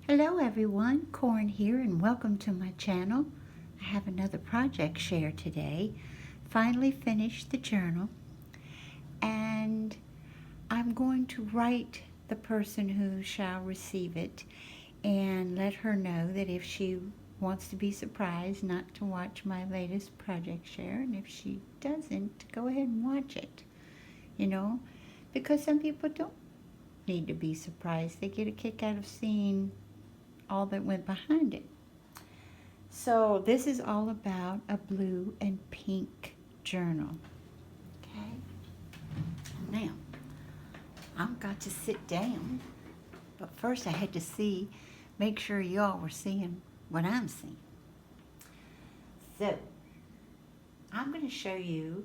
Hello everyone, Corn here and welcome to my channel. I have another project share today. Finally finished the journal and I'm going to write the person who shall receive it and let her know that if she wants to be surprised not to watch my latest project share, and if she doesn't, to go ahead and watch it, because some people don't need to be surprised. They get a kick out of seeing all that went behind it. So this is all about a blue and pink journal. Okay. Now, I've got to sit down, but first I had to make sure y'all were seeing what I'm seeing. So, I'm going to show you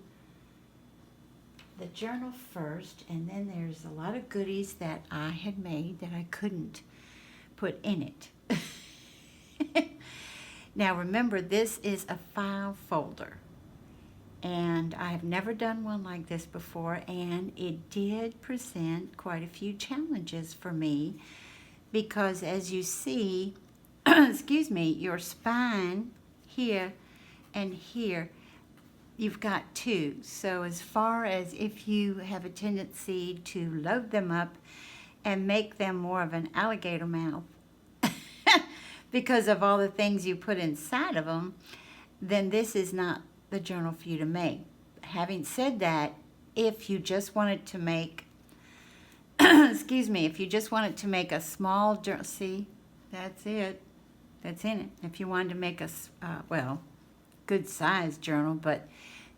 the journal first, and then there's a lot of goodies that I had made that I couldn't put in it. Now remember, this is a file folder, and I have never done one like this before, and it did present quite a few challenges for me because, as you see, excuse me, your spine here and here, you've got two. So as far as if you have a tendency to load them up and make them more of an alligator mouth because of all the things you put inside of them, then this is not the journal for you to make. Having said that, if you just wanted to make, excuse me, if you just wanted to make a small journal, see, that's it, that's in it. If you wanted to make a, good sized journal, but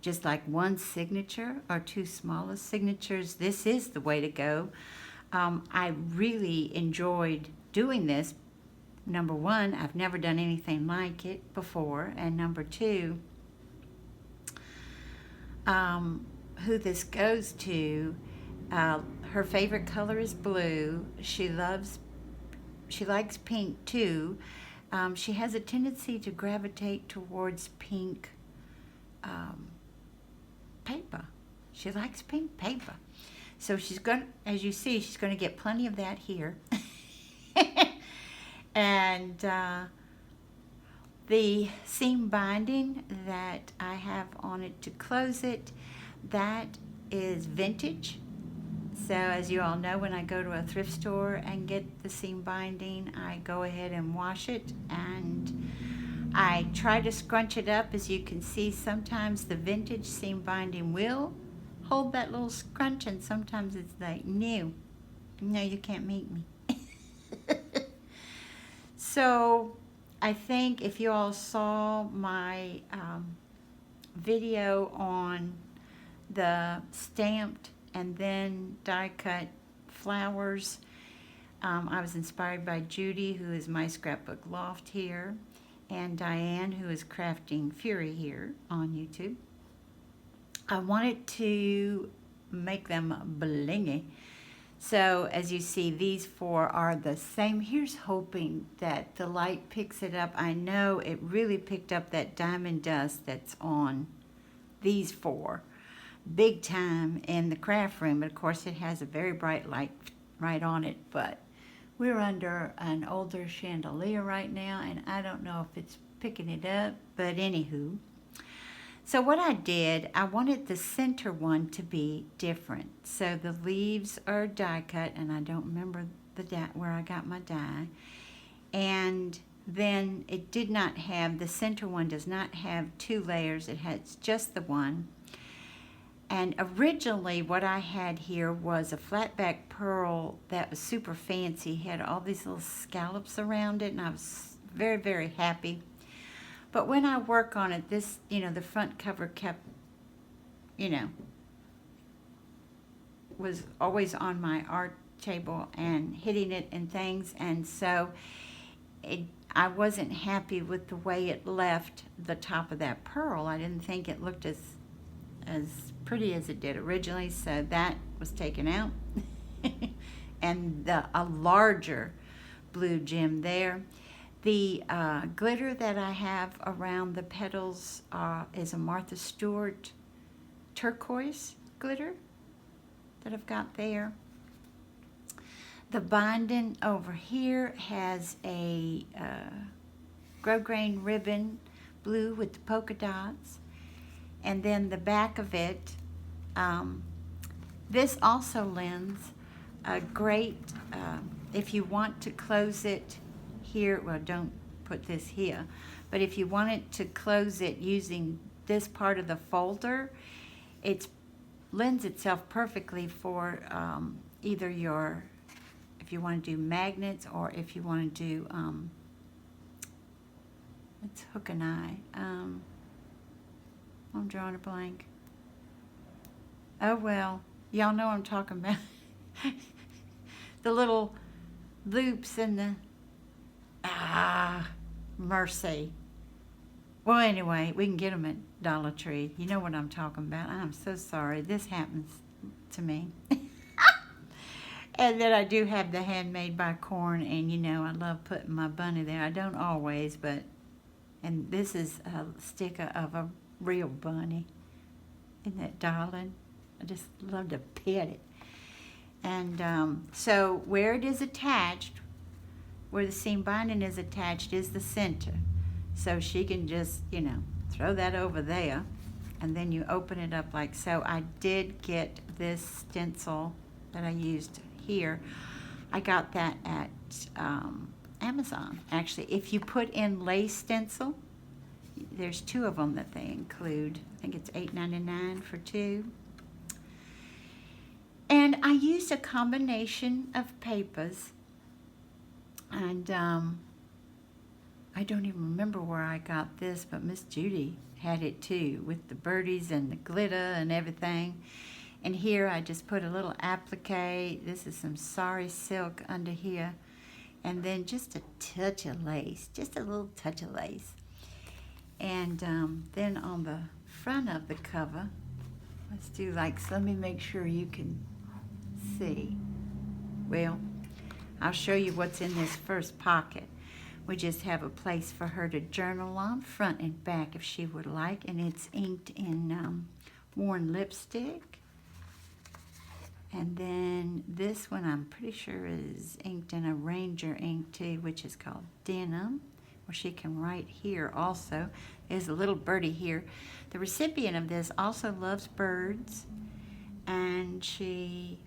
just like one signature or two smallest signatures, this is the way to go. I really enjoyed doing this. Number one, I've never done anything like it before, and number two, who this goes to, her favorite color is blue. She likes pink too. She has a tendency to gravitate towards pink paper. She likes pink paper. So she's going, as you see, she's going to get plenty of that here. And the seam binding that I have on it to close it, that is vintage. So as you all know, when I go to a thrift store and get the seam binding, I go ahead and wash it, and I try to scrunch it up. As you can see, sometimes the vintage seam binding will hold that little scrunch, and sometimes it's like, no, you can't make me. So I think if you all saw my video on the stamped and then die cut flowers, I was inspired by Judy, who is my scrapbook loft here, and Diane, who is Crafting Fury here on YouTube. I wanted to make them blingy. So as you see, these four are the same. Here's hoping that the light picks it up. I know it really picked up that diamond dust that's on these four big time in the craft room. But of course it has a very bright light right on it, but we're under an older chandelier right now, and I don't know if it's picking it up, but anywho. So what I did, I wanted the center one to be different. So the leaves are die cut, and I don't remember the die, where I got my die. And then it did not have, the center one does not have two layers, it has just the one. And originally what I had here was a flat back pearl that was super fancy, had all these little scallops around it, and I was very, very happy. But when I work on it, this, the front cover kept, was always on my art table and hitting it and things. And so I wasn't happy with the way it left the top of that pearl. I didn't think it looked as pretty as it did originally. So that was taken out. And a larger blue gem there. The glitter that I have around the petals is a Martha Stewart turquoise glitter that I've got there. The binding over here has a grosgrain ribbon, blue with the polka dots. And then the back of it, this also lends a great, if you want to close it here, well, don't put this here, but if you want it to close it using this part of the folder, it lends itself perfectly for either your, if you want to do magnets, or if you want to do, let's hook an eye. I'm drawing a blank. Oh well, y'all know what I'm talking about. The little loops and the, mercy. Well, anyway, we can get them at Dollar Tree. You know what I'm talking about. I'm so sorry. This happens to me. And then I do have the Handmade by Corn, and you know I love putting my bunny there. I don't always, but, and this is a sticker of a real bunny. Isn't that darling? I just love to pet it. And so where it is attached, where the seam binding is attached, is the center. So she can just, you know, throw that over there, and then you open it up like so. I did get this stencil that I used here. I got that at Amazon. Actually, if you put in lace stencil, there's 2 of them that they include. I think it's $8.99 for 2. And I used a combination of papers, and I don't even remember where I got this, but Miss Judy had it too, with the birdies and the glitter and everything. And here I just put a little applique. This is some sari silk under here, and then just a touch of lace, just a little touch of lace. And then on the front of the cover, let's do like, so let me make sure you can see. Well, I'll show you what's in this first pocket. We just have a place for her to journal on, front and back if she would like, and it's inked in worn lipstick. And then this one I'm pretty sure is inked in a Ranger ink too, which is called Denim, where she can write here also. There's a little birdie here. The recipient of this also loves birds, and she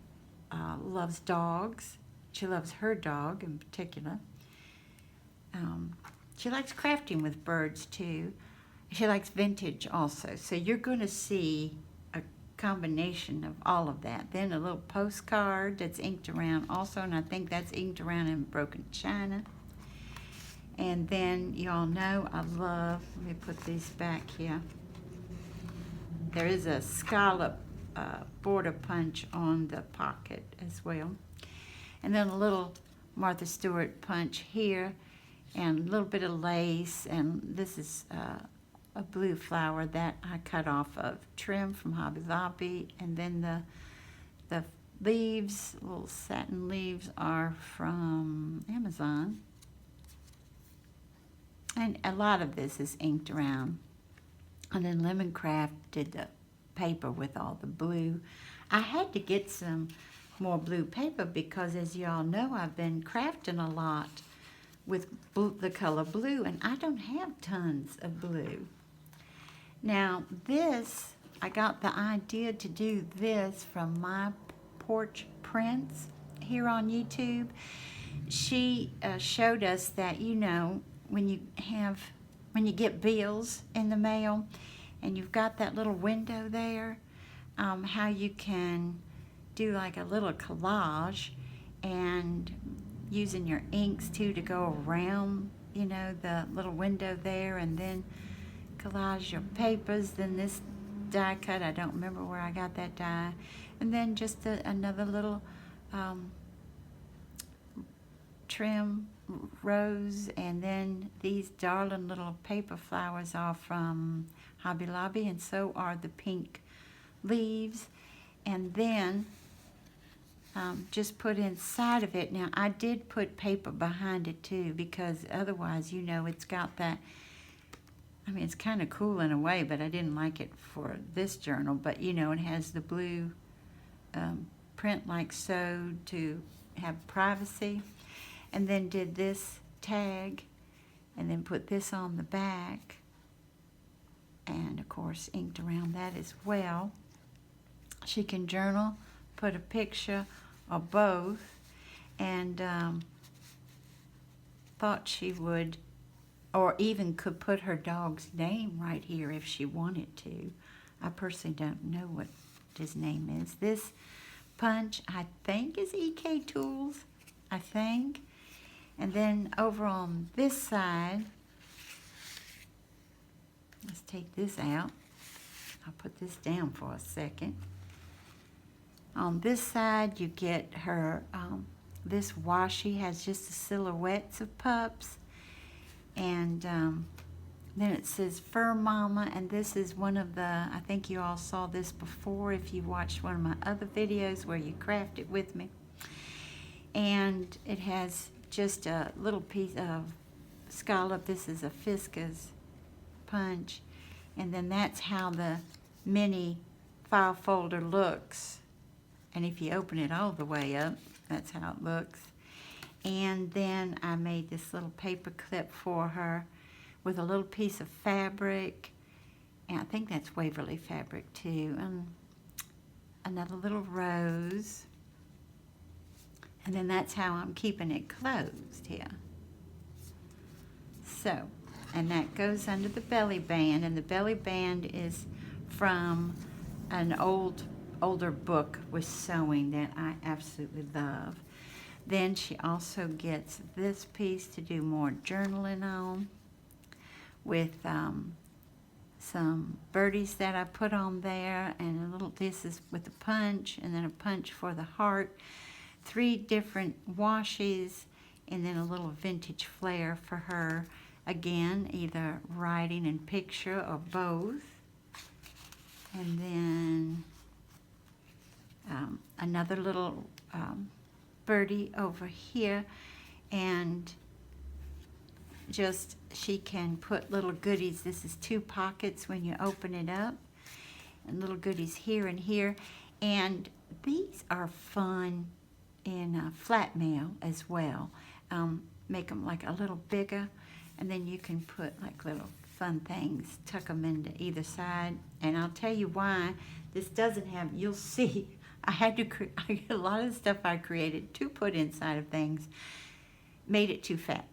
loves dogs. She loves her dog in particular. She likes crafting with birds too. She likes vintage also. So you're going to see a combination of all of that. Then a little postcard that's inked around also, and I think that's inked around in broken china. And then y'all know I love, let me put these back here. There is a scallop border punch on the pocket as well. And then a little Martha Stewart punch here, and a little bit of lace, and this is a blue flower that I cut off of trim from Hobby Lobby. And then the leaves, little satin leaves, are from Amazon. And a lot of this is inked around. And then Lemoncraft did the paper with all the blue. I had to get some more blue paper because, as y'all know, I've been crafting a lot with the color blue, and I don't have tons of blue. Now this, I got the idea to do this from My Porch Prints here on YouTube. She showed us that, you know, when you get bills in the mail and you've got that little window there, how you can do like a little collage, and using your inks too to go around, you know, the little window there, and then collage your papers. Then this die cut, I don't remember where I got that die, and then just another little trim rose, and then these darling little paper flowers are from Hobby Lobby, and so are the pink leaves. And then just put inside of it. Now I did put paper behind it too, because otherwise, you know, it's got that, I mean, it's kind of cool in a way, but I didn't like it for this journal. But you know, it has the blue print like sewed to have privacy. And then did this tag, and then put this on the back, and of course inked around that as well. She can journal, put a picture or both, and thought she would, or even could put her dog's name right here if she wanted to. I personally don't know what his name is. This punch, I think, is EK Tools, I think. And then over on this side, let's take this out. I'll put this down for a second. On this side, you get her, this washi has just the silhouettes of pups. And then it says Fur Mama, and this is one of the, I think you all saw this before if you watched one of my other videos where you craft it with me. And it has just a little piece of scallop. This is a Fiska's punch. And then that's how the mini file folder looks. And if you open it all the way up, that's how it looks. And then I made this little paper clip for her with a little piece of fabric. And I think that's Waverly fabric too. And another little rose. And then that's how I'm keeping it closed here. So, and that goes under the belly band, and the belly band is from an older book with sewing that I absolutely love. Then she also gets this piece to do more journaling on with some birdies that I put on there, and a little, this is with a punch, and then a punch for the heart. 3 different washes, and then a little vintage flair for her. Again, either writing and picture or both. And then another little birdie over here, and just she can put little goodies. This is 2 pockets when you open it up, and little goodies here and here. And these are fun in flat mail as well. Make them like a little bigger, and then you can put like little fun things, tuck them into either side. And I'll tell you why this doesn't have, you'll see, I had to a lot of the stuff I created to put inside of things made it too fat,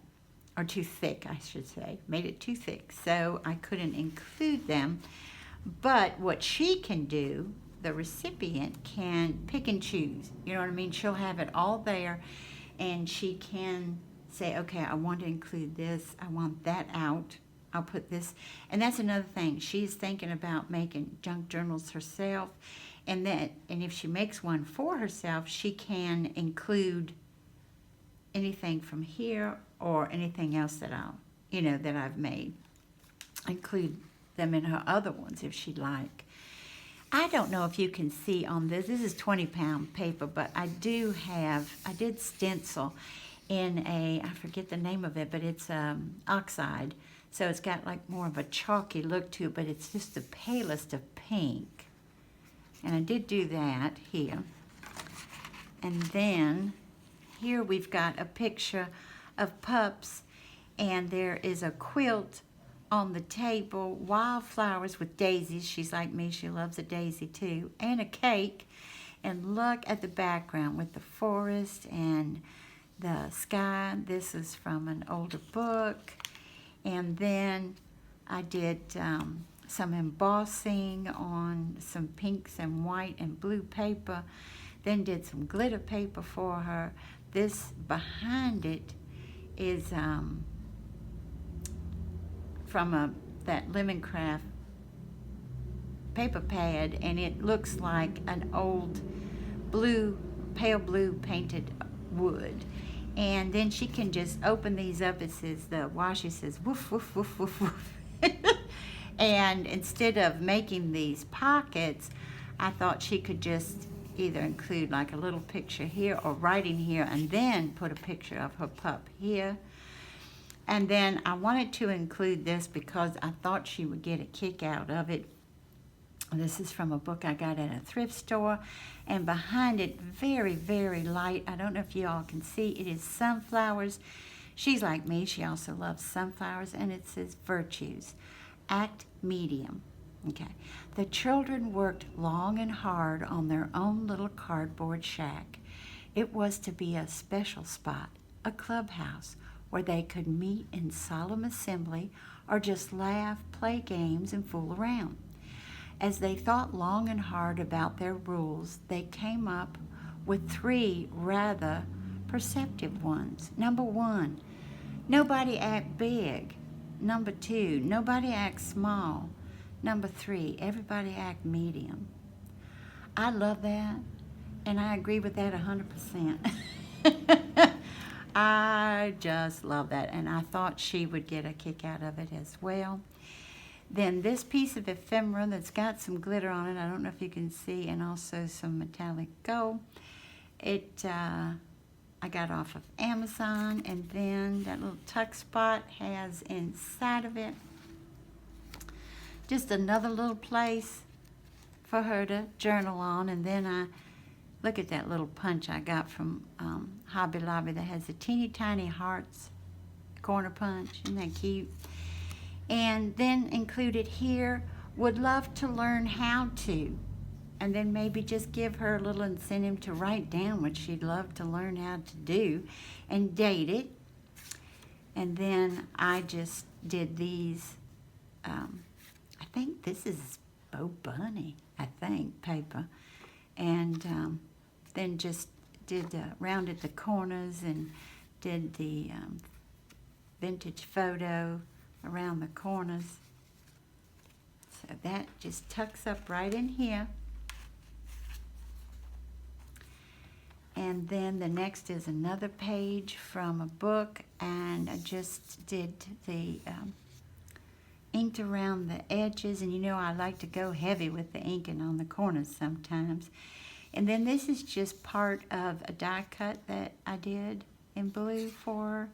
or too thick, I should say. Made it too thick, so I couldn't include them. But what she can do, the recipient can pick and choose. You know what I mean? She'll have it all there, and she can say, okay, I want to include this. I want that out. I'll put this. And that's another thing. She's thinking about making junk journals herself. And if she makes one for herself, she can include anything from here or anything else that that I've made. Include them in her other ones if she'd like. I don't know if you can see on this. This is 20-pound paper, but I did stencil in I forget the name of it, but it's oxide. So it's got like more of a chalky look to it, but it's just the palest of pink. And I did do that here. And then here we've got a picture of pups, and there is a quilt on the table, wildflowers with daisies. She's like me, she loves a daisy too, and a cake. And look at the background with the forest and the sky. This is from an older book. And then I did some embossing on some pinks and white and blue paper. Then did some glitter paper for her. This behind it is from that Lemoncraft paper pad, and it looks like an old pale blue painted wood. And then she can just open these up. It says, the washi says, woof, woof, woof, woof, woof. And instead of making these pockets, I thought she could just either include like a little picture here or writing here, and then put a picture of her pup here. And then I wanted to include this because I thought she would get a kick out of it. This is from a book I got at a thrift store. And behind it, very, very light, I don't know if you all can see, it is sunflowers. She's like me. She also loves sunflowers. And it says virtues. Act medium. Okay. The children worked long and hard on their own little cardboard shack. It was to be a special spot, a clubhouse, where they could meet in solemn assembly or just laugh, play games, and fool around. As they thought long and hard about their rules, they came up with 3 rather perceptive ones. Number 1, nobody act big. Number 2, nobody act small. Number 3, everybody act medium. I love that, and I agree with that 100%. I just love that, and I thought she would get a kick out of it as well. Then this piece of ephemera that's got some glitter on it, I don't know if you can see, and also some metallic gold. I got off of Amazon, and then that little tuck spot has inside of it just another little place for her to journal on. And then I look at that little punch I got from Hobby Lobby that has the teeny tiny hearts corner punch. Isn't that cute? And then included here, would love to learn how to. And then maybe just give her a little incentive to write down what she'd love to learn how to do and date it. And then I just did these, I think this is Bo Bunny, paper. And then just did rounded the corners and did the vintage photo around the corners. So that just tucks up right in here. And then the next is another page from a book, and I just did the inked around the edges, and you know I like to go heavy with the inking on the corners sometimes. And then this is just part of a die cut that I did in blue for her.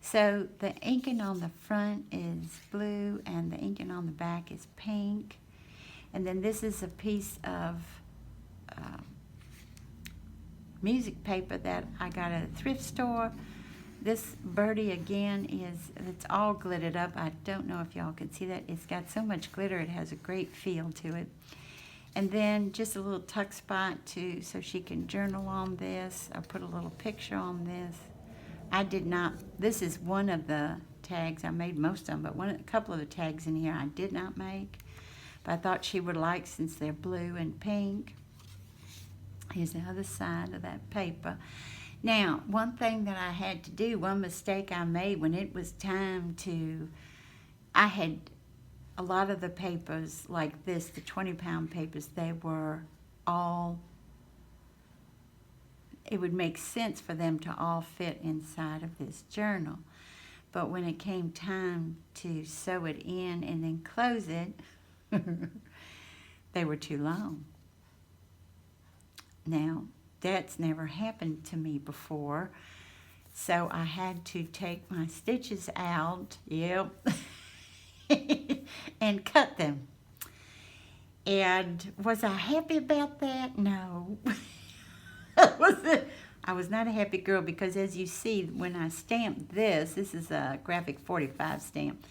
So the inking on the front is blue and the inking on the back is pink. And then this is a piece of music paper that I got at a thrift store. This birdie again it's all glittered up. I don't know if y'all can see that. It's got so much glitter, it has a great feel to it. And then just a little tuck spot too, so she can journal on this. I put a little picture on this. I did not, this is one of the tags. I made most of them, but a couple of the tags in here I did not make. But I thought she would like, since they're blue and pink. Here's the other side of that paper. Now, one thing that I had to do, one mistake I made when it was time to, I had a lot of the papers like this, the 20-pound papers, they were all, it would make sense for them to all fit inside of this journal. But when it came time to sew it in and then close it, they were too long. Now, that's never happened to me before, so I had to take my stitches out, and cut them. And was I happy about that? No. I was not a happy girl, because as you see, when I stamped this is a graphic 45 stamp.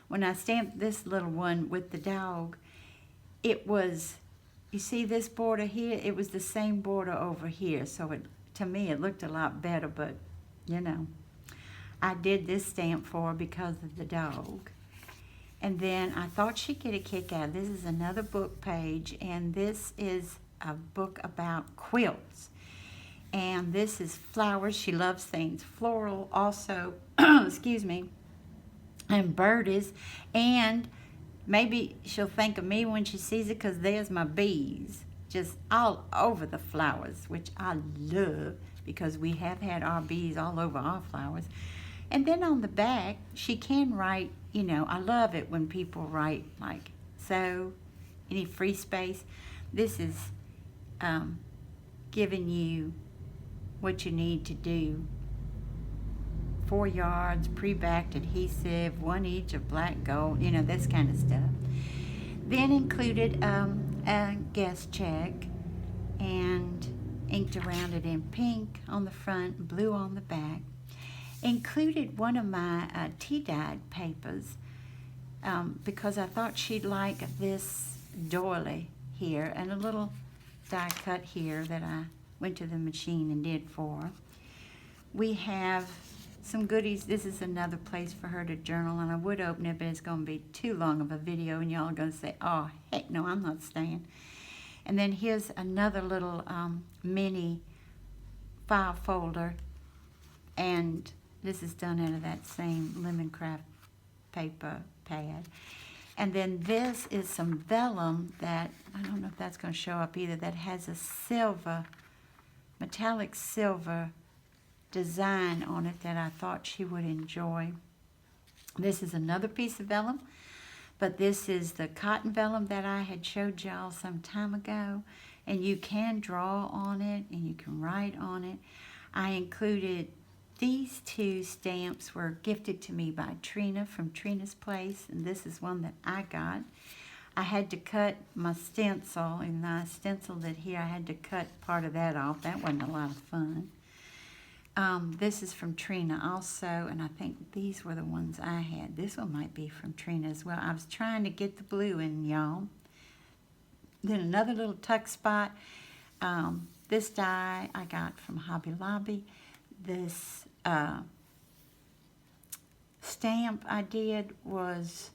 When I stamped this little one with the dog, it was, you see this border here? It was the same border over here. So to me, it looked a lot better, but you know, I did this stamp for her because of the dog. And then I thought she'd get a kick out. This is another book page, and this is a book about quilts. And this is flowers. She loves things floral also, excuse me, and birdies. And maybe she'll think of me when she sees it, because there's my bees just all over the flowers, which I love, because we have had our bees all over our flowers. And then on the back, she can write, you know, I love it when people write like, so, any free space. This is giving you what you need to do. 4 yards, pre-backed adhesive, 1 each of black gold, you know, this kind of stuff. Then included a guest check and inked around it in pink on the front, blue on the back. Included one of my tea-dyed papers because I thought she'd like this doily here and a little die cut here that I went to the machine and did for her. We have some goodies. This is another place for her to journal, and I would open it, but it's going to be too long of a video, and y'all are going to say, oh, heck no, I'm not staying. And then here's another little mini file folder, and this is done out of that same Lemoncraft paper pad. And then this is some vellum that, I don't know if that's going to show up either, that has a silver, metallic silver design on it that I thought she would enjoy. This is another piece of vellum, but this is the cotton vellum that I had showed y'all some time ago, and you can draw on it and you can write on it. I included these two stamps were gifted to me by Trina from Trina's Place, and this is one that I got. I had to cut my stencil, and I stenciled it here. I had to cut part of that off. That wasn't a lot of fun. This is from Trina also, and I think these were the ones I had. This one might be from Trina as well. I was trying to get the blue in, y'all. Then another little tuck spot. This die I got from Hobby Lobby. This stamp I did was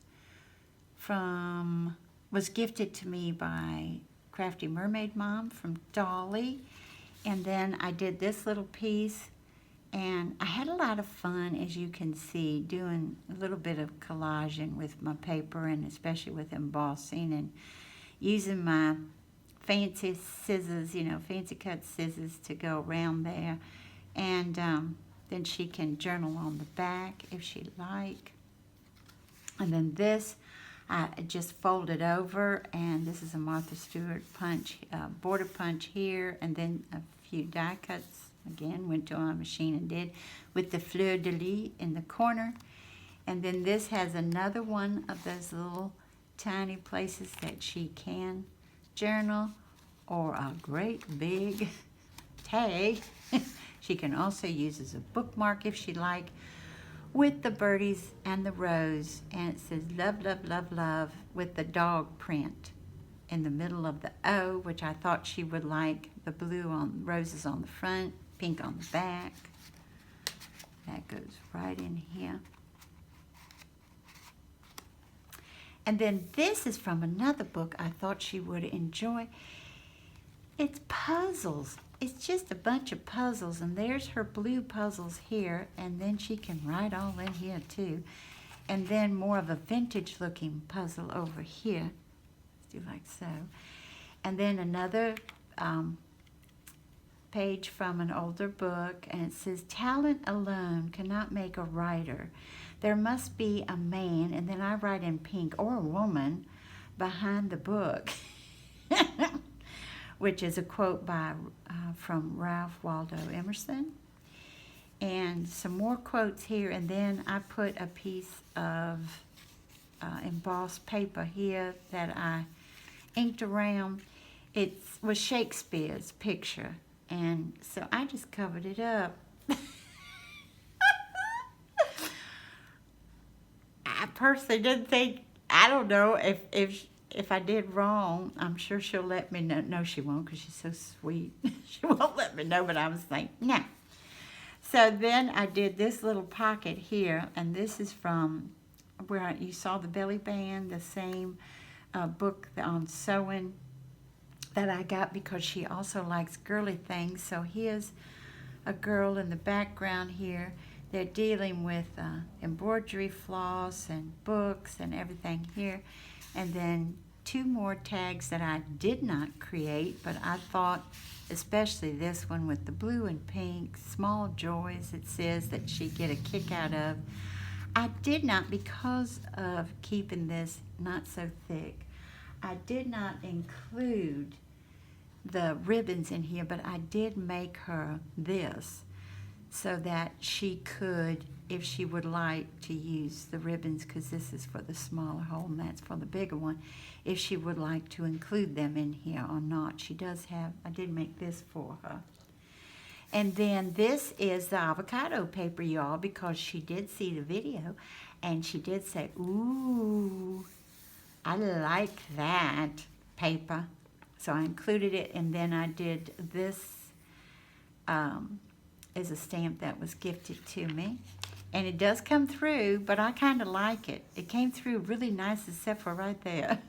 gifted to me by Crafty Mermaid Mom from Dolly. And then I did this little piece, and I had a lot of fun, as you can see, doing a little bit of collaging with my paper, and especially with embossing, and using my fancy scissors, you know, fancy cut scissors to go around there. And then she can journal on the back if she'd like. And then this, I just folded over, and this is a Martha Stewart punch, border punch here, and then a few die cuts. Again, went to my machine and did with the fleur-de-lis in the corner. And then this has another one of those little tiny places that she can journal, or a great big tag. She can also use as a bookmark if she'd like, with the birdies and the rose, and it says love, love, love, love with the dog print in the middle of the O, which I thought she would like. The blue on roses on the front, pink on the back. That goes right in here. And then this is from another book I thought she would enjoy. It's puzzles. It's just a bunch of puzzles, and there's her blue puzzles here, and then she can write all in here too. And then more of a vintage looking puzzle over here. Let's do like so. And then another page from an older book, and it says, talent alone cannot make a writer. There must be a man, and then I write in pink, or a woman behind the book. Which is a quote by from Ralph Waldo Emerson. And some more quotes here, and then I put a piece of embossed paper here that I inked around. It was Shakespeare's picture, and so I just covered it up. I personally didn't think, I don't know if I did wrong. I'm sure she'll let me know. No, she won't, because she's so sweet. She won't let me know, but I was like, no. So then I did this little pocket here, and this is from where you saw the belly band, the same book on sewing that I got because she also likes girly things. So here's a girl in the background here. They're dealing with embroidery floss and books and everything here. And then two more tags that I did not create, but I thought, especially this one with the blue and pink, small joys, it says that she'd get a kick out of. I did not, because of keeping this not so thick, I did not include the ribbons in here, but I did make her this so that she could if she would like to use the ribbons, because this is for the smaller hole and that's for the bigger one, if she would like to include them in here or not. She does have, I did make this for her. And then this is the avocado paper, y'all, because she did see the video and she did say, ooh, I like that paper. So I included it, and then I did this is a stamp that was gifted to me. And it does come through, but I kind of like it. It came through really nice, except for right there.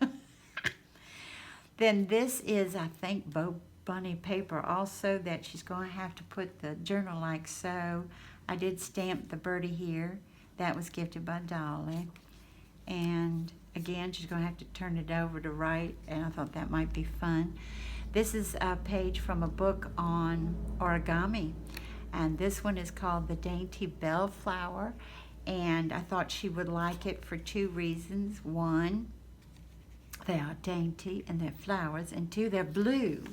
Then this is, I think, Bo Bunny paper also that she's going to have to put the journal like so. I did stamp the birdie here. That was gifted by Dolly. And again, she's going to have to turn it over to write, and I thought that might be fun. This is a page from a book on origami, and this one is called The Dainty Bellflower, and I thought she would like it for 2 reasons. 1, they are dainty and they're flowers, and 2, they're blue,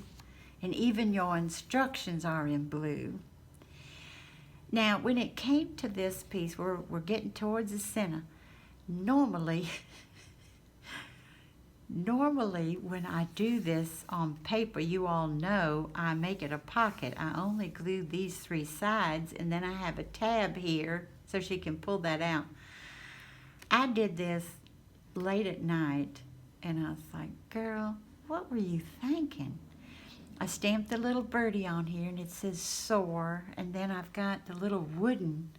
and even your instructions are in blue. Now, when it came to this piece, we're getting towards the center. Normally when I do this on paper, you all know I make it a pocket. I only glue these 3 sides, and then I have a tab here so she can pull that out. I did this late at night, and I was like, girl, what were you thinking? I stamped the little birdie on here, and it says soar, and then I've got the little wooden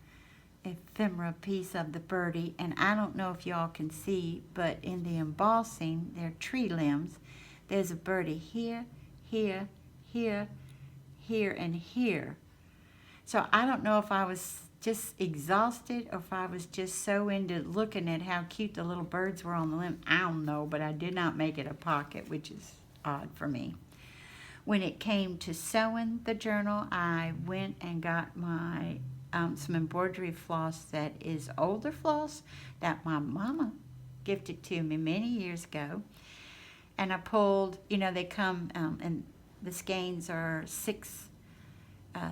ephemera piece of the birdie, and I don't know if y'all can see, but in the embossing, they're tree limbs. There's a birdie here, here, here, here, and here. So I don't know if I was just exhausted or if I was just so into looking at how cute the little birds were on the limb. I don't know, but I did not make it a pocket, which is odd for me. When it came to sewing the journal, I went and got my some embroidery floss that is older floss that my mama gifted to me many years ago. And I pulled, you know, they come and the skeins are 6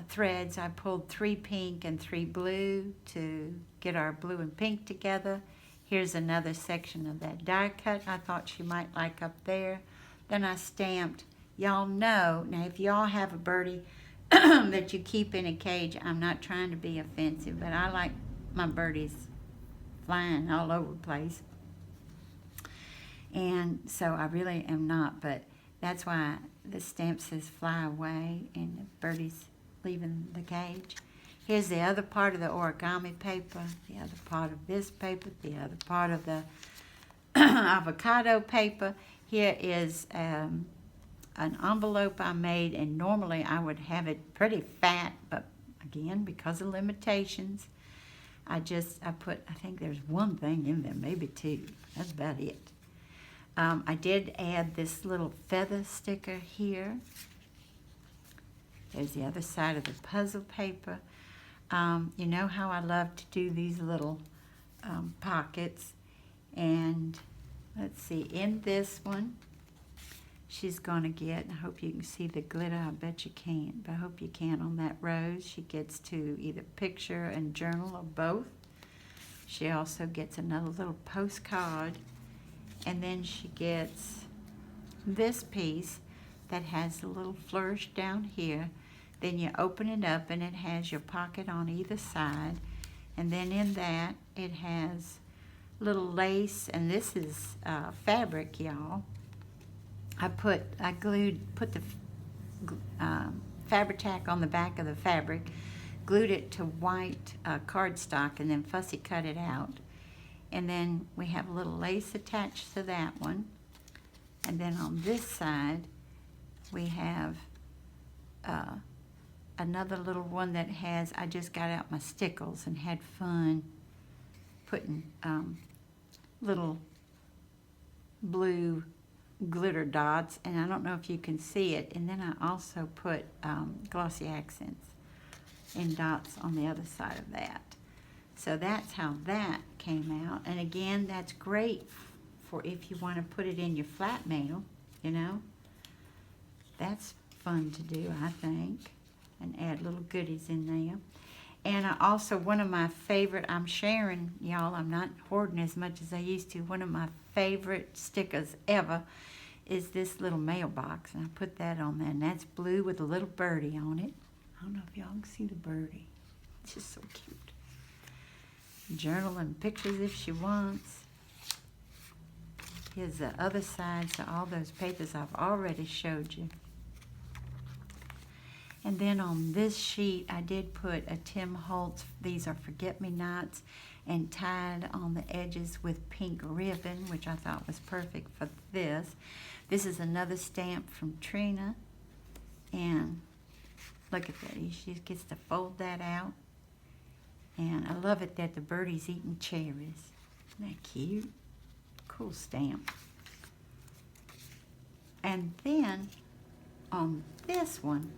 threads. I pulled 3 pink and 3 blue to get our blue and pink together. Here's another section of that die cut I thought she might like up there. Then I stamped, y'all know, now if y'all have a birdie that you keep in a cage, I'm not trying to be offensive, but I like my birdies flying all over the place. And so I really am not, but that's why the stamp says fly away and the birdie's leaving the cage. Here's the other part of the origami paper, the other part of this paper, the other part of the avocado paper. Here is an envelope I made, and normally I would have it pretty fat, but again, because of limitations, I put, I think there's 1 thing in there, maybe 2. That's about it. I did add this little feather sticker here. There's the other side of the puzzle paper. You know how I love to do these little pockets. And let's see, in this one, she's going to get, I hope you can see the glitter, I bet you can't, but I hope you can on that rose. She gets to either picture and journal or both. She also gets another little postcard, and then she gets this piece that has a little flourish down here. Then you open it up and it has your pocket on either side, and then in that it has little lace, and this is fabric, y'all. I put the Fabri-Tac on the back of the fabric, glued it to white cardstock, and then fussy cut it out. And then we have a little lace attached to that one. And then on this side, we have another little one that has, I just got out my stickles and had fun putting little blue glitter dots, and I don't know if you can see it. And then I also put glossy accents and dots on the other side of that. So that's how that came out. And again, that's great for if you want to put it in your flat mail, you know. That's fun to do, I think, and add little goodies in there. And I also, one of my favorite, I'm sharing, y'all, I'm not hoarding as much as I used to. One of my favorite stickers ever is this little mailbox. And I put that on there, and that's blue with a little birdie on it. I don't know if y'all can see the birdie. It's just so cute. Journal and pictures if she wants. Here's the other side, so all those papers I've already showed you. And then on this sheet, I did put a Tim Holtz, these are forget-me-nots, and tied on the edges with pink ribbon, which I thought was perfect for this. This is another stamp from Trina, and look at that, she gets to fold that out. And I love it that the birdie's eating cherries. Isn't that cute? Cool stamp. And then on this one,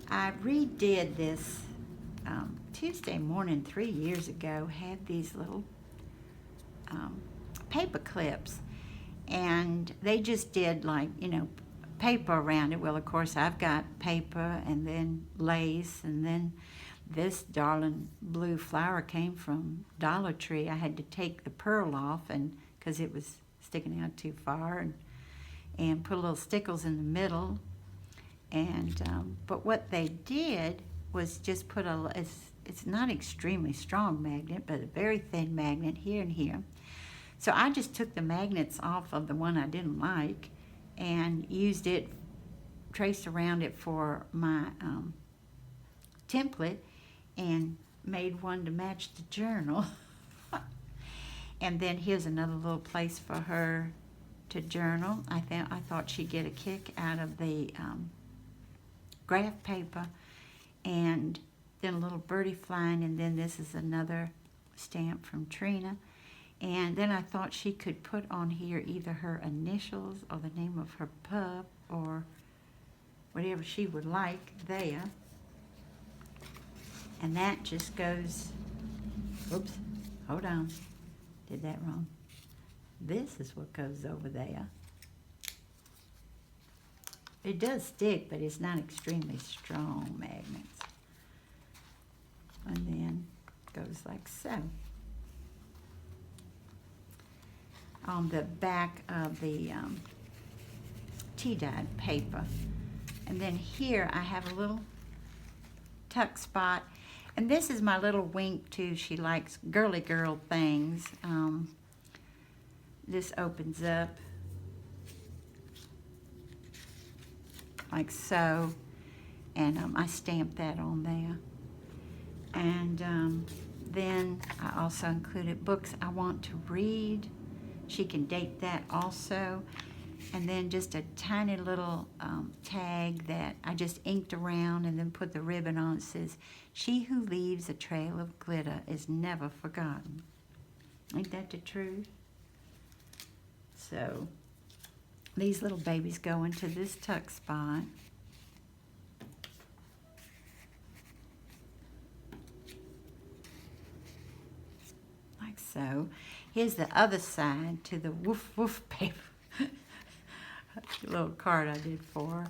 I redid this Tuesday morning 3 years ago, had these little paper clips, and they just did like, you know, paper around it. Well, of course, I've got paper and then lace, and then this darling blue flower came from Dollar Tree. I had to take the pearl off, and because it was sticking out too far, and put little stickles in the middle. And but what they did was just put it's not extremely strong magnet, but a very thin magnet here and here. So I just took the magnets off of the one I didn't like and used it, traced around it for my template, and made one to match the journal. And then here's another little place for her to journal. I thought she'd get a kick out of the graph paper, and then a little birdie flying, and then this is another stamp from Trina. And then I thought she could put on here either her initials or the name of her pup or whatever she would like there. And that just goes, oops, hold on, did that wrong. This is what goes over there. It does stick, but it's not extremely strong magnets. And then goes like so. On the back of the tea-dyed paper. And then here I have a little tuck spot. And this is my little wink to, she likes girly girl things. This opens up like so, and I stamped that on there. And then I also included books I want to read. She can date that also. And then just a tiny little tag that I just inked around and then put the ribbon on. It says, "She who leaves a trail of glitter is never forgotten." Ain't that the truth? So these little babies go into this tuck spot. Like so. Here's the other side to the woof woof paper. Little card I did for her.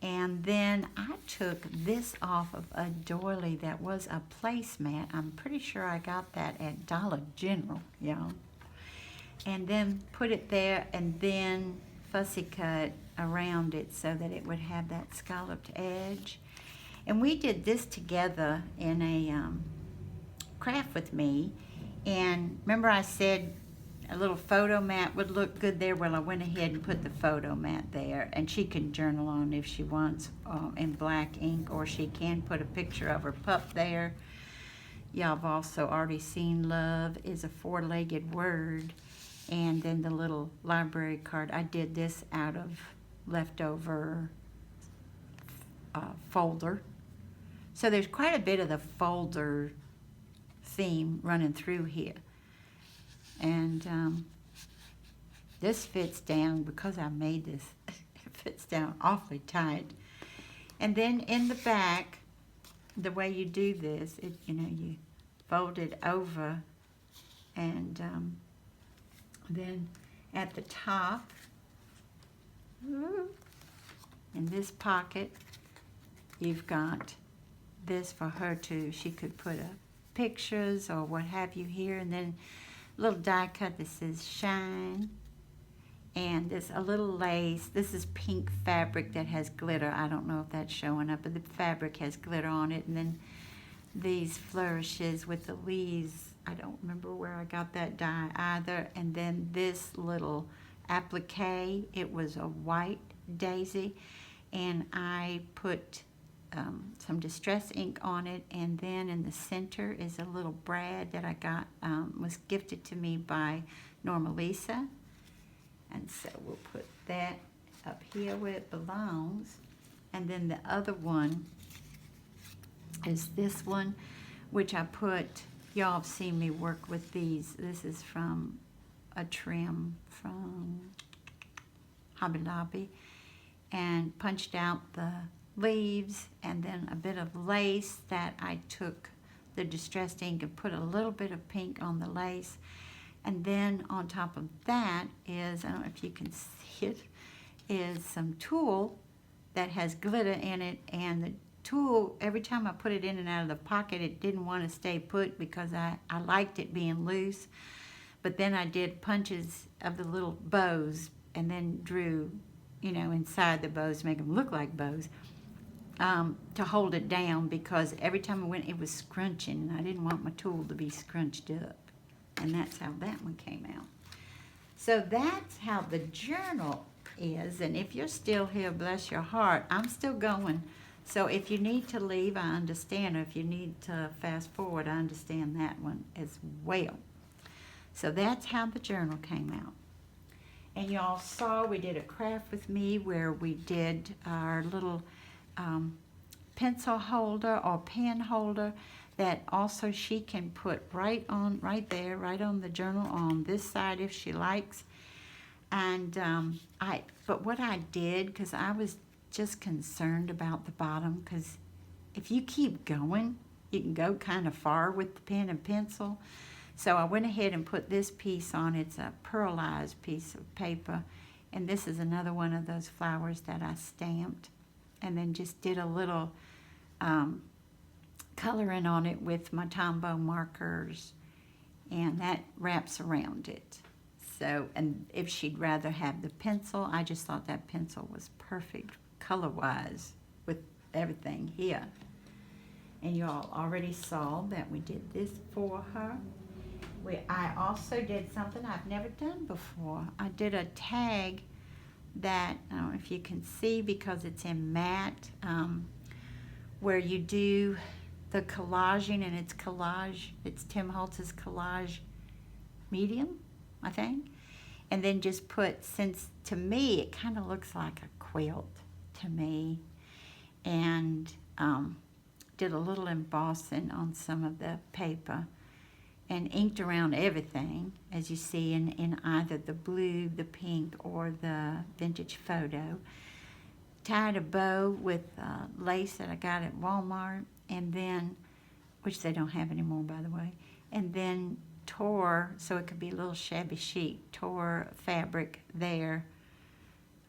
And then I took this off of a doily that was a placemat. I'm pretty sure I got that at Dollar General, y'all. And then put it there, and then fussy cut around it so that it would have that scalloped edge. And we did this together in a craft with me. And remember I said a little photo mat would look good there? Well, I went ahead and put the photo mat there, and she can journal on if she wants in black ink, or she can put a picture of her pup there. Y'all have also already seen love is a four-legged word. And then the little library card, I did this out of leftover folder. So there's quite a bit of the folder theme running through here. And this fits down, because I made this, it fits down awfully tight. And then in the back, the way you do this, you fold it over, and then at the top, in this pocket, you've got this for her to, she could put pictures or what have you here, and then a little die cut that says shine, and there's a little lace. This is pink fabric that has glitter. I don't know if that's showing up, but the fabric has glitter on it. And then these flourishes with the leaves. I don't remember where I got that dye either. And then this little applique, it was a white daisy, and I put some distress ink on it, and then in the center is a little brad that I got, was gifted to me by Norma Lisa. And so we'll put that up here where it belongs. And then the other one is this one, which I put, y'all have seen me work with these. This is from a trim from Hobby Lobby, and punched out the leaves, and then a bit of lace that I took the distressed ink and put a little bit of pink on the lace. And then on top of that is, I don't know if you can see it, is some tulle that has glitter in it. And the tulle, every time I put it in and out of the pocket, it didn't want to stay put because I liked it being loose. But then I did punches of the little bows and then drew, you know, inside the bows, make them look like bows, to hold it down, because every time I went, it was scrunching, and I didn't want my tulle to be scrunched up. And that's how that one came out. So that's how the journal is. And if you're still here, bless your heart, I'm still going. So if you need to leave, I understand. Or if you need to fast forward, I understand that one as well. So that's how the journal came out. And y'all saw we did a craft with me where we did our little pencil holder or pen holder that also she can put right there, right on the journal on this side if she likes. And but what I did, because I was just concerned about the bottom, because if you keep going, you can go kind of far with the pen and pencil. So I went ahead and put this piece on. It's a pearlized piece of paper, and this is another one of those flowers that I stamped, and then just did a little coloring on it with my Tombow markers, and that wraps around it. So, and if she'd rather have the pencil, I just thought that pencil was perfect color-wise with everything here. And you all already saw that we did this for her. I also did something I've never done before. I did a tag that, I don't know if you can see because it's in matte, where you do the collaging, and it's collage. It's Tim Holtz's collage medium, I think. And then just put, since to me it kind of looks like a quilt to me, and did a little embossing on some of the paper and inked around everything, as you see in either the blue, the pink, or the vintage photo. Tied a bow with lace that I got at Walmart, and then, which they don't have anymore, by the way, and then tore, so it could be a little shabby chic, tore fabric there.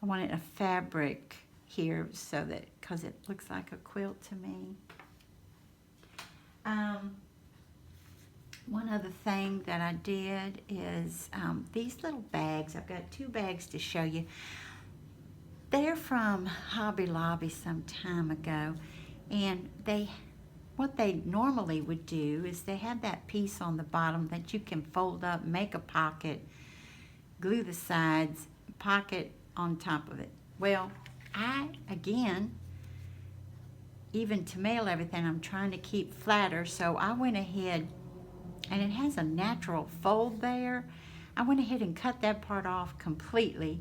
I wanted a fabric here so that, because it looks like a quilt to me. One other thing that I did is these little bags. I've got 2 bags to show you. They're from Hobby Lobby some time ago, and what they normally would do is they have that piece on the bottom that you can fold up, make a pocket, glue the sides, pocket on top of it. Well, again, even to mail everything, I'm trying to keep flatter, so I went ahead, and it has a natural fold there. I went ahead and cut that part off completely,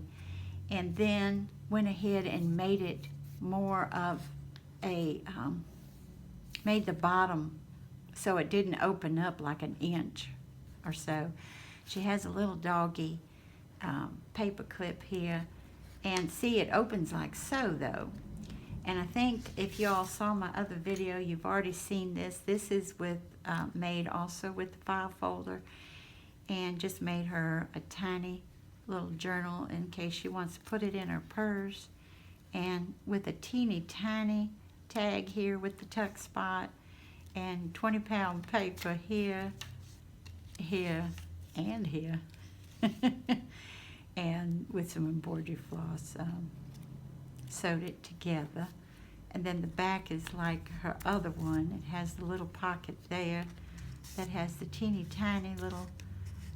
and then went ahead and made it more of a, made the bottom so it didn't open up like an inch or so. She has a little doggy paper clip here, and see, it opens like so though. And I think if y'all saw my other video, you've already seen this. This is with made also with the file folder, and just made her a tiny little journal in case she wants to put it in her purse, and with a teeny tiny tag here with the tuck spot, and 20-pound paper here, here, and here. And with some embroidery floss, sewed it together. And then the back is like her other one. It has the little pocket there that has the teeny tiny little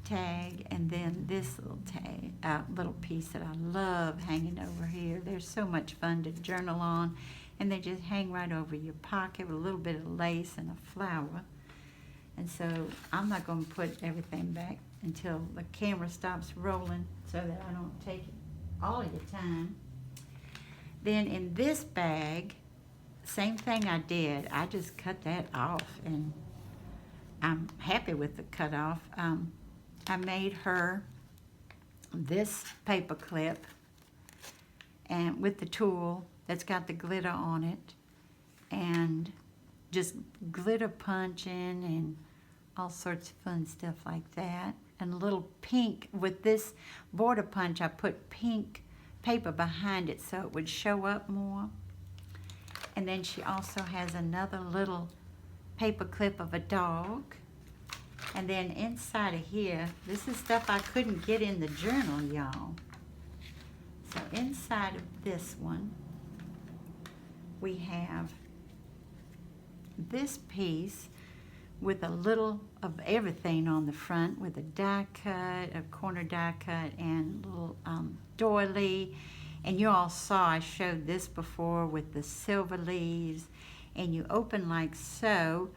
tag, and then this little tag, little piece that I love hanging over here. They're so much fun to journal on, and they just hang right over your pocket with a little bit of lace and a flower. And so I'm not going to put everything back until the camera stops rolling so that I don't take all of your time. Then in this bag, same thing I did. I just cut that off, and I'm happy with the cut off. I made her this paper clip, and with the tool that's got the glitter on it, and just glitter punching and all sorts of fun stuff like that. And a little pink, with this border punch, I put pink paper behind it so it would show up more. And then she also has another little paper clip of a dog. And then inside of here, this is stuff I couldn't get in the journal, y'all. So inside of this one, we have this piece with a little of everything on the front, with a die cut, a corner die cut, and a little doily. And you all saw, I showed this before with the silver leaves, and you open like so,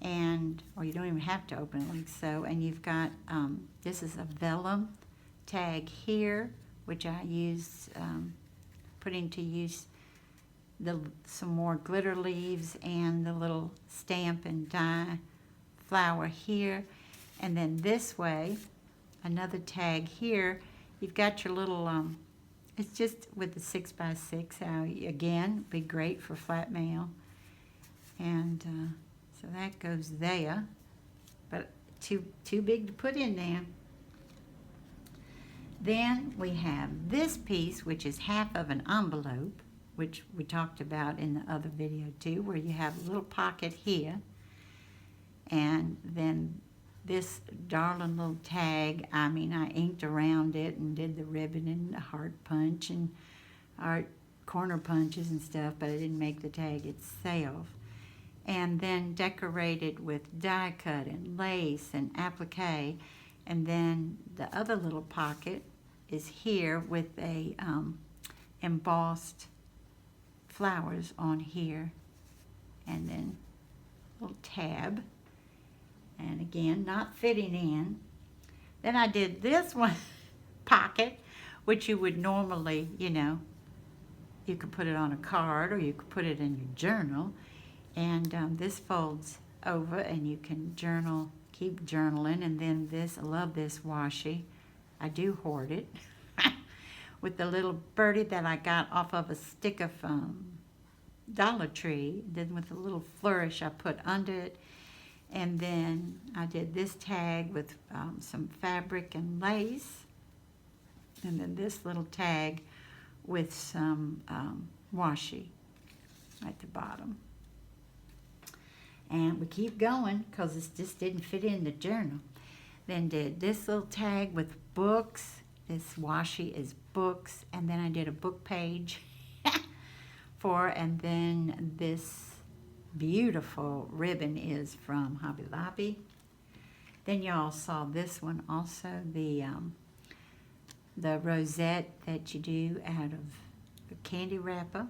and, or you don't even have to open it like so, and you've got, this is a vellum tag here, which I used, putting to use some more glitter leaves and the little stamp and die flower here. And then this way, another tag here. You've got your little, it's just with the 6x6, again, be great for flat mail. And so that goes there, but too big to put in there. Then we have this piece, which is half of an envelope, which we talked about in the other video too, where you have a little pocket here, and then this darling little tag. I mean, I inked around it and did the ribbon and the heart punch and art corner punches and stuff, but I didn't make the tag itself. And then decorated with die cut and lace and applique. And then the other little pocket is here with a embossed flowers on here, and then a little tab, and again, not fitting in. Then I did this one pocket, which you would normally, you know, you could put it on a card or you could put it in your journal. And this folds over and you can journal, keep journaling. And then this, I love this washi. I do hoard it. With the little birdie that I got off of a stick of Dollar Tree. Then with a little flourish I put under it. And then I did this tag with some fabric and lace. And then this little tag with some washi at the bottom. And we keep going because it just didn't fit in the journal. Then did this little tag with books. This washi is books. And then I did a book page and then this beautiful ribbon is from Hobby Lobby. Then y'all saw this one also, the rosette that you do out of a candy wrapper,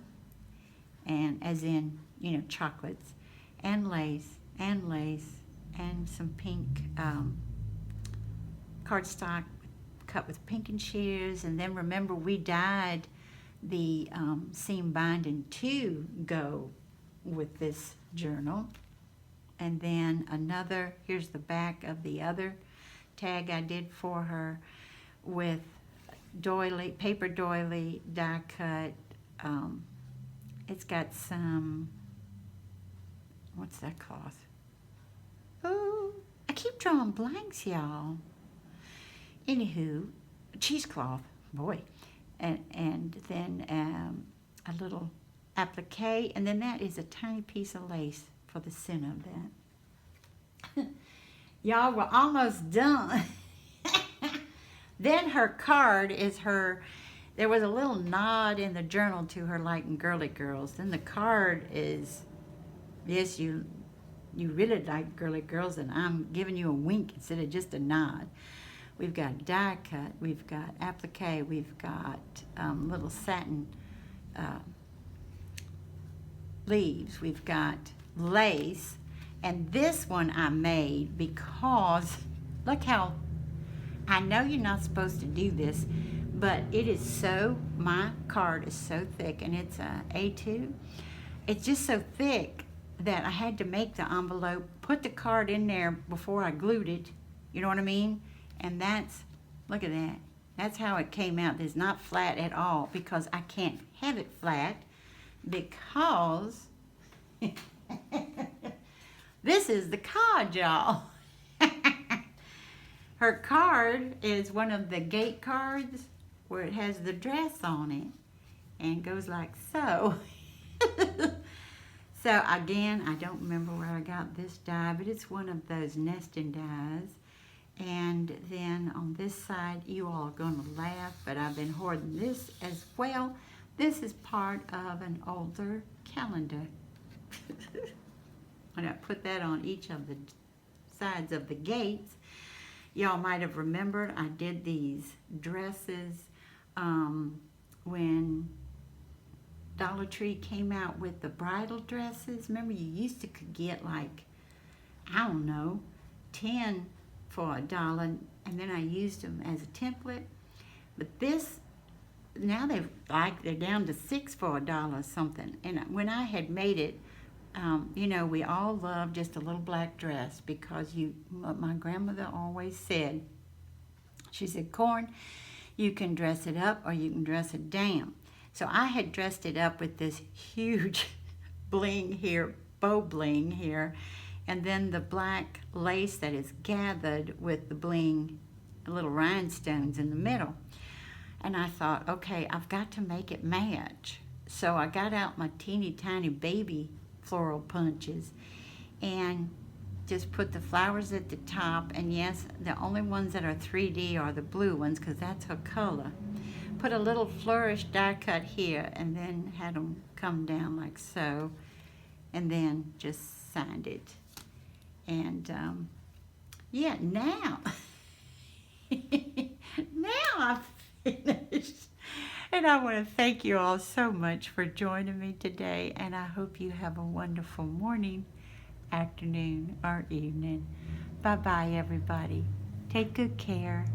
and as in, you know, chocolates, and lace, and some pink cardstock cut with pink and shears. And then remember, we dyed the seam binding to go with this journal. And then another, here's the back of the other tag I did for her with doily, paper doily, die cut. It's got some, what's that cloth? Oh, I keep drawing blanks, y'all. Anywho, cheesecloth, boy. And then a little applique, and then that is a tiny piece of lace for the center of that. Y'all, we're almost done. Then her card is her, there was a little nod in the journal to her liking girly girls. Then the card is, yes, you really like girly girls, and I'm giving you a wink instead of just a nod. We've got die cut, we've got applique, we've got little satin leaves, we've got lace, and this one I made because, look how, I know you're not supposed to do this, but it is so, my card is so thick, and it's a A2. It's just so thick that I had to make the envelope, put the card in there before I glued it, you know what I mean? And that's, look at that. That's how it came out. It's not flat at all because I can't have it flat because this is the card, y'all. Her card is one of the gate cards where it has the dress on it and goes like so. So again, I don't remember where I got this die, but it's one of those nesting dies. And then on this side, you all are going to laugh, but I've been hoarding this as well. This is part of an older calendar. And I put that on each of the sides of the gates. Y'all might have remembered I did these dresses when Dollar Tree came out with the bridal dresses. Remember, you used to could get like, I don't know, 10 for $1, and then I used them as a template. But this, now they're down to 6 for $1 something. And when I had made it, you know, we all love just a little black dress because what my grandmother always said, she said, Corn, you can dress it up or you can dress it down. So I had dressed it up with this huge bling here, bow bling here, and then the black lace that is gathered with the bling, little rhinestones in the middle. And I thought, okay, I've got to make it match. So I got out my teeny tiny baby floral punches and just put the flowers at the top. And yes, the only ones that are 3D are the blue ones because that's her color. Put a little flourish die cut here and then had them come down like so. And then just signed it. And yeah, now, now I've finished. And I want to thank you all so much for joining me today. And I hope you have a wonderful morning, afternoon, or evening. Bye-bye, everybody. Take good care.